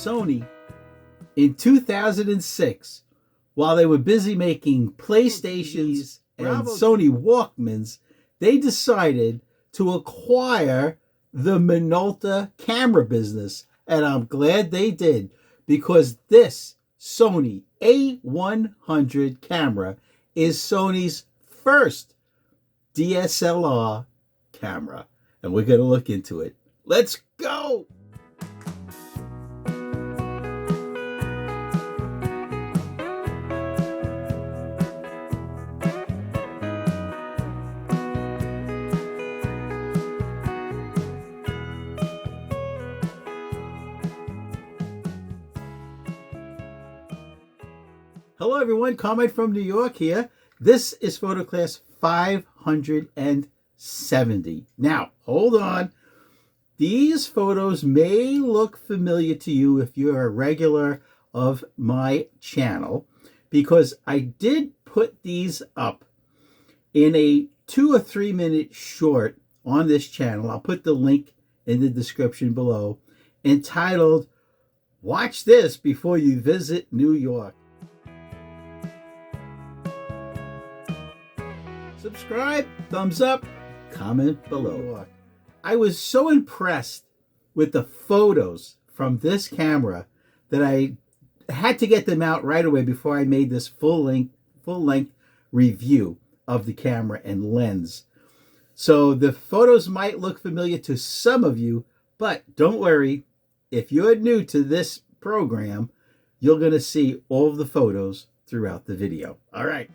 Sony, in 2006, while they were busy making PlayStations and Sony Walkmans, they decided to acquire the Minolta camera business. And I'm glad they did, because this Sony a100 camera is Sony's first DSLR camera. And we're going to look into it. Let's go! Hello everyone, Carmine from New York here. This is photo class 570. Now, hold on. These photos may look familiar to you if you're a regular of my channel, because I did put these up in a 2 or 3 minute short on this channel. I'll put the link in the description below, entitled, "Watch This Before You Visit New York." Subscribe, thumbs up, comment below. I was so impressed with the photos from this camera that I had to get them out right away before I made this full-length review of the camera and lens. So the photos might look familiar to some of you, but don't worry. If you're new to this program, you're going to see all of the photos throughout the video. All right.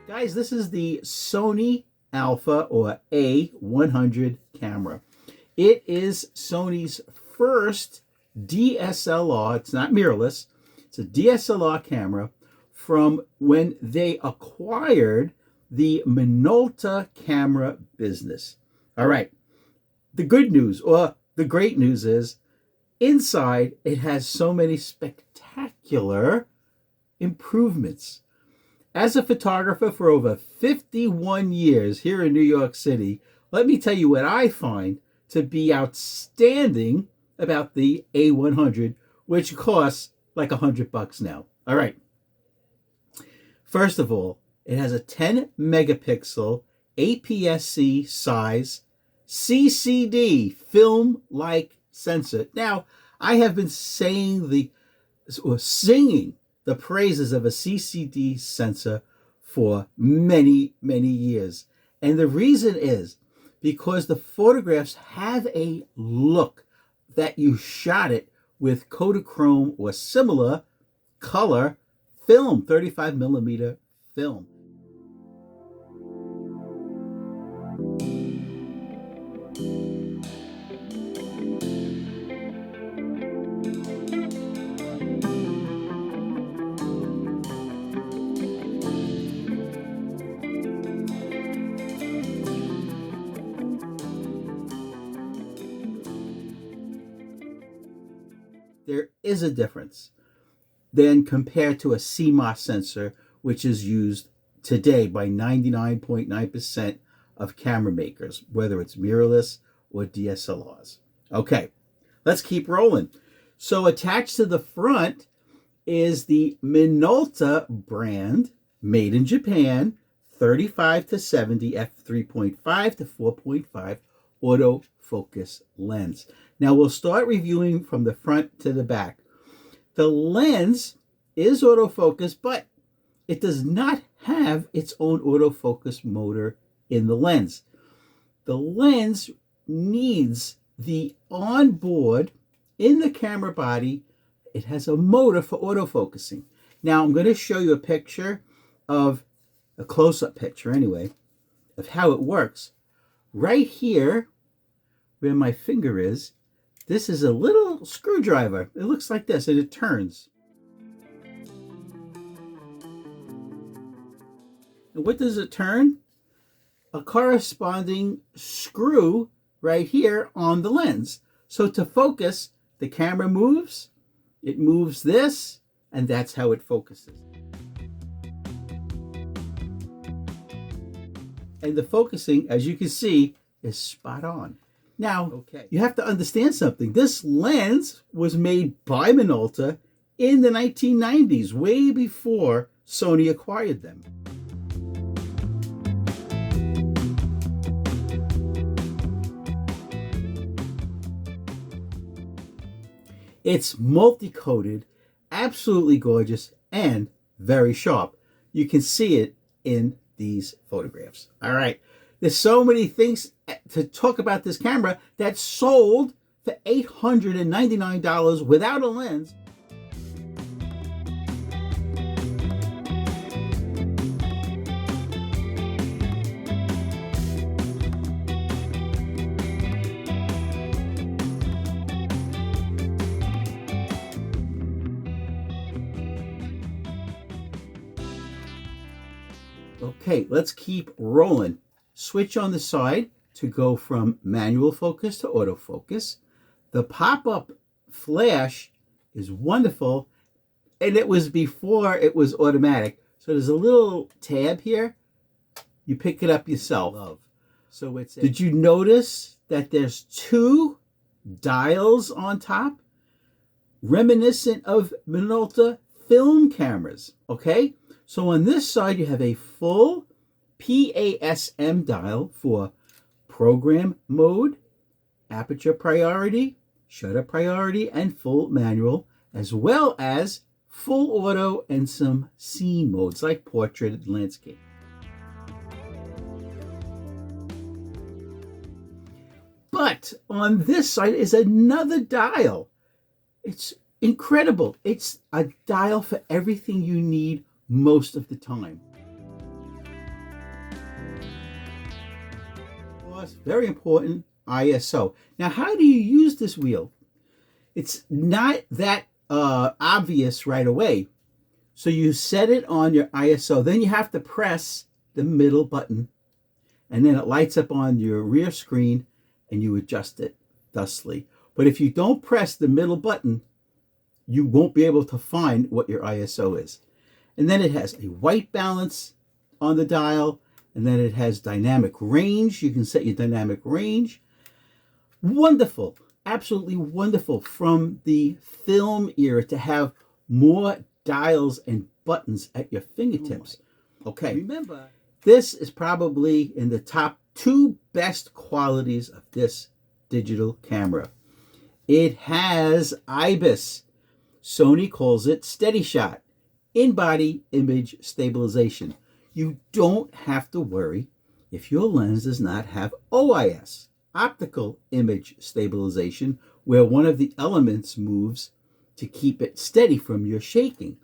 Guys, this is the Sony Alpha or A100 camera. It is Sony's first DSLR. It's not mirrorless. It's a DSLR camera from when they acquired the Minolta camera business. All right. The good news, or the great news, is inside it has so many spectacular improvements. As a photographer for over 51 years here in New York City, let me tell you what I find to be outstanding about the A100, which costs like $100 now. All right. First of all, it has a 10 megapixel APS-C size CCD film-like sensor. Now, I have been singing the praises of a CCD sensor for many, many years. And the reason is because the photographs have a look that you shot it with Kodachrome or similar color film, 35mm film. There is a difference then compared to a CMOS sensor, which is used today by 99.9% of camera makers, whether it's mirrorless or DSLRs. Okay, let's keep rolling. So attached to the front is the Minolta brand, made in Japan, 35-70 f3.5 to 4.5 autofocus lens. Now we'll start reviewing from the front to the back. The lens is autofocus, but it does not have its own autofocus motor in the lens. The lens needs the onboard in the camera body. It has a motor for autofocusing. Now I'm going to show you a picture of a close-up picture anyway of how it works. Right here where my finger is, this is a little screwdriver. It looks like this, and it turns. And what does it turn? A corresponding screw right here on the lens. So to focus, the camera moves, it moves this, and that's how it focuses. And the focusing, as you can see, is spot on. Now, you have to understand something. This lens was made by Minolta in the 1990s, way before Sony acquired them. It's multi-coated, absolutely gorgeous, and very sharp. You can see it in these photographs. All right, there's so many things to talk about this camera that's sold for $899 without a lens. Okay, let's keep rolling. Switch on the side to go from manual focus to autofocus. The pop-up flash is wonderful, and it was before it was automatic. So there's a little tab here. You pick it up yourself. So it's Did you notice that there's two dials on top? Reminiscent of Minolta film cameras, okay? So on this side, you have a full PASM dial for program mode, aperture priority, shutter priority, and full manual, as well as full auto and some scene modes like portrait and landscape. But on this side is another dial. It's incredible. It's a dial for everything you need most of the time. Very important, ISO. Now, how do you use this wheel? It's not that obvious right away. So you set it on your ISO, then you have to press the middle button, and then it lights up on your rear screen and you adjust it thusly. But if you don't press the middle button, you won't be able to find what your ISO is. And then it has a white balance on the dial, and then it has dynamic range. You can set your dynamic range. Wonderful, absolutely wonderful from the film era to have more dials and buttons at your fingertips. Okay, remember, this is probably in the top 2 best qualities of this digital camera. It has IBIS. Sony calls it steady shot, in-body image stabilization. You don't have to worry if your lens does not have OIS, optical image stabilization, where one of the elements moves to keep it steady from your shaking.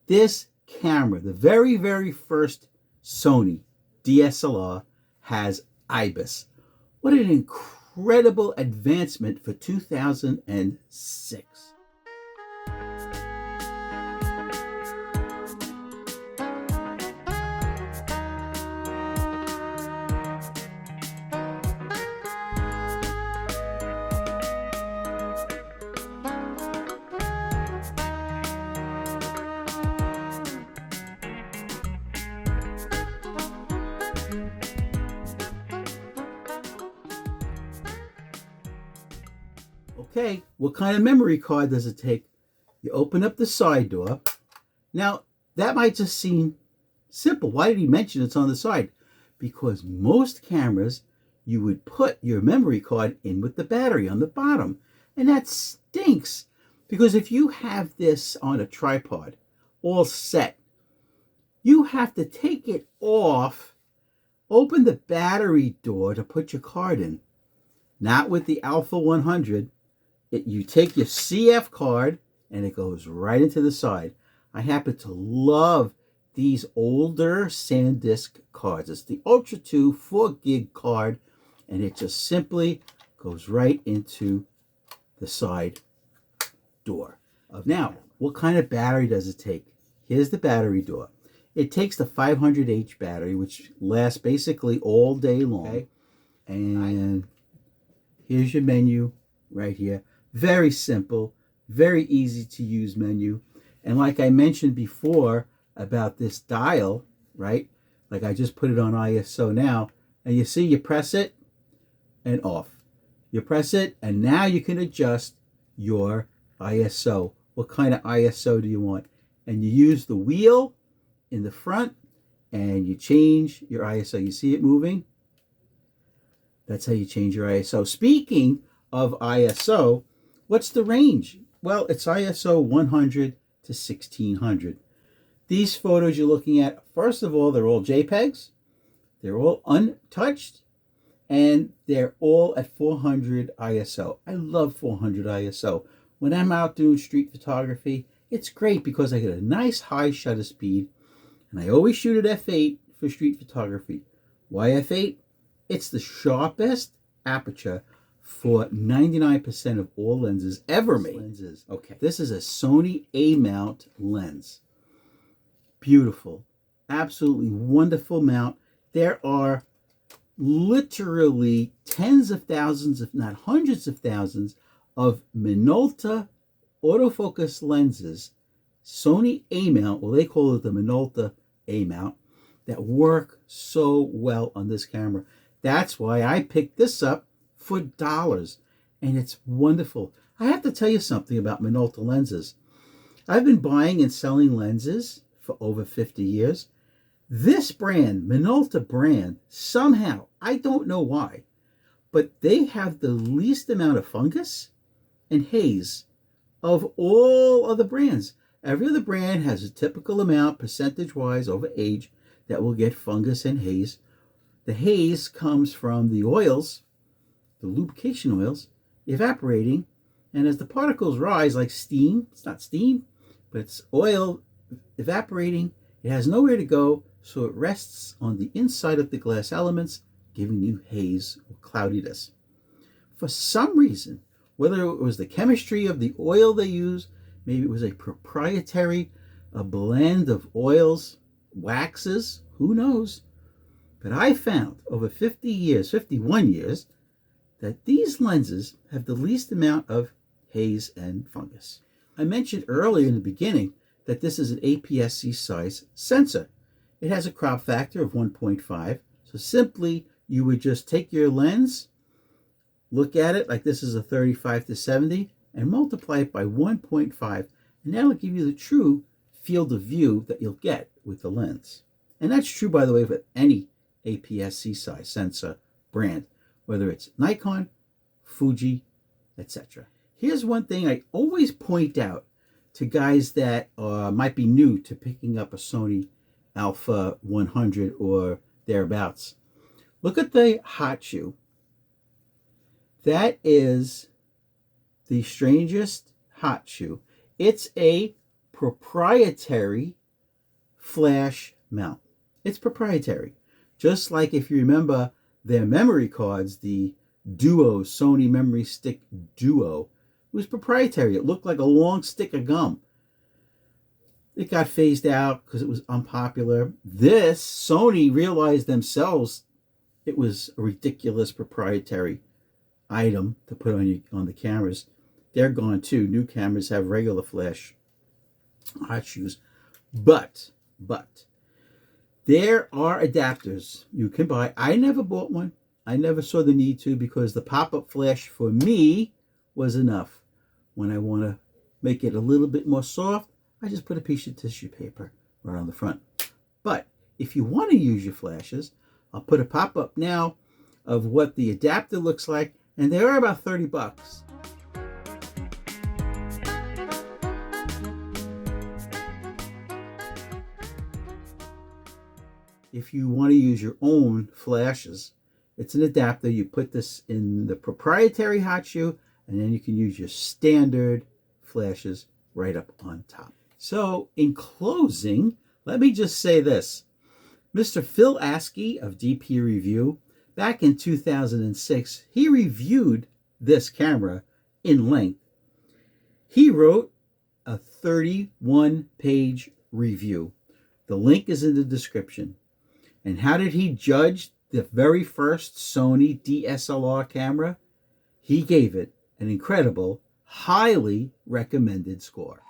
This camera, the very, very first Sony DSLR, has IBIS. What an incredible advancement for 2006. Okay, what kind of memory card does it take? You open up the side door. Now, that might just seem simple. Why did he mention it's on the side? Because most cameras, you would put your memory card in with the battery on the bottom. And that stinks. Because if you have this on a tripod, all set, you have to take it off, open the battery door to put your card in. Not with the Alpha 100. You take your CF card and it goes right into the side. I happen to love these older SanDisk cards. It's the Ultra 2 4 gig card, and it just simply goes right into the side door. Now, what kind of battery does it take? Here's the battery door. It takes the 500H battery, which lasts basically all day long. Okay? And Here's your menu right here. Very simple, very easy to use menu. And like I mentioned before about this dial, right? Like I just put it on ISO now, and you see you press it and off. You press it and now you can adjust your ISO. What kind of ISO do you want? And you use the wheel in the front and you change your ISO. You see it moving? That's how you change your ISO. Speaking of ISO, what's the range? Well, it's ISO 100 to 1600. These photos you're looking at, first of all, they're all JPEGs. They're all untouched. And they're all at 400 ISO. I love 400 ISO. When I'm out doing street photography, it's great because I get a nice high shutter speed. And I always shoot at f8 for street photography. Why f8? It's the sharpest aperture for 99% of all lenses ever made. Okay, this is a Sony A-mount lens. Beautiful. Absolutely wonderful mount. There are literally tens of thousands, if not hundreds of thousands, of Minolta autofocus lenses, Sony A-mount, well, they call it the Minolta A-mount, that work so well on this camera. That's why I picked this up for dollars, and it's wonderful. I have to tell you something about Minolta lenses. I've been buying and selling lenses for over 50 years. This brand, Minolta brand, somehow, I don't know why, but they have the least amount of fungus and haze of all other brands. Every other brand has a typical amount, percentage-wise, over age, that will get fungus and haze. The haze comes from the oils, the lubrication oils, evaporating, and as the particles rise like steam, it's not steam, but it's oil evaporating, it has nowhere to go, so it rests on the inside of the glass elements, giving you haze or cloudiness. For some reason, whether it was the chemistry of the oil they use, maybe it was a proprietary blend of oils, waxes, who knows? But I found over 50 years, 51 years, that these lenses have the least amount of haze and fungus. I mentioned earlier in the beginning that this is an APS-C size sensor. It has a crop factor of 1.5. So simply, you would just take your lens, look at it like this is a 35-70, and multiply it by 1.5. And that'll give you the true field of view that you'll get with the lens. And that's true, by the way, with any APS-C size sensor brand, whether it's Nikon, Fuji, etc. Here's one thing I always point out to guys that might be new to picking up a Sony Alpha 100 or thereabouts. Look at the hot shoe. That is the strangest hot shoe. It's a proprietary flash mount. It's proprietary. Just like if you remember their memory cards, the Duo, Sony Memory Stick Duo, it was proprietary. It looked like a long stick of gum. It got phased out because it was unpopular. This, Sony realized themselves it was a ridiculous proprietary item to put on the cameras. They're gone too. New cameras have regular flash hot shoes. But there are adapters you can buy. I never bought one. I never saw the need to because the pop-up flash for me was enough. When I want to make it a little bit more soft, I just put a piece of tissue paper right on the front. But if you want to use your flashes, I'll put a pop-up now of what the adapter looks like, and they are about 30 bucks. If you want to use your own flashes, it's an adapter. You put this in the proprietary hot shoe, and then you can use your standard flashes right up on top. So in closing, let me just say this. Mr. Phil Askey of DP Review, back in 2006, he reviewed this camera in length. He wrote a 31-page review. The link is in the description. And how did he judge the very first Sony DSLR camera? He gave it an incredible, highly recommended score.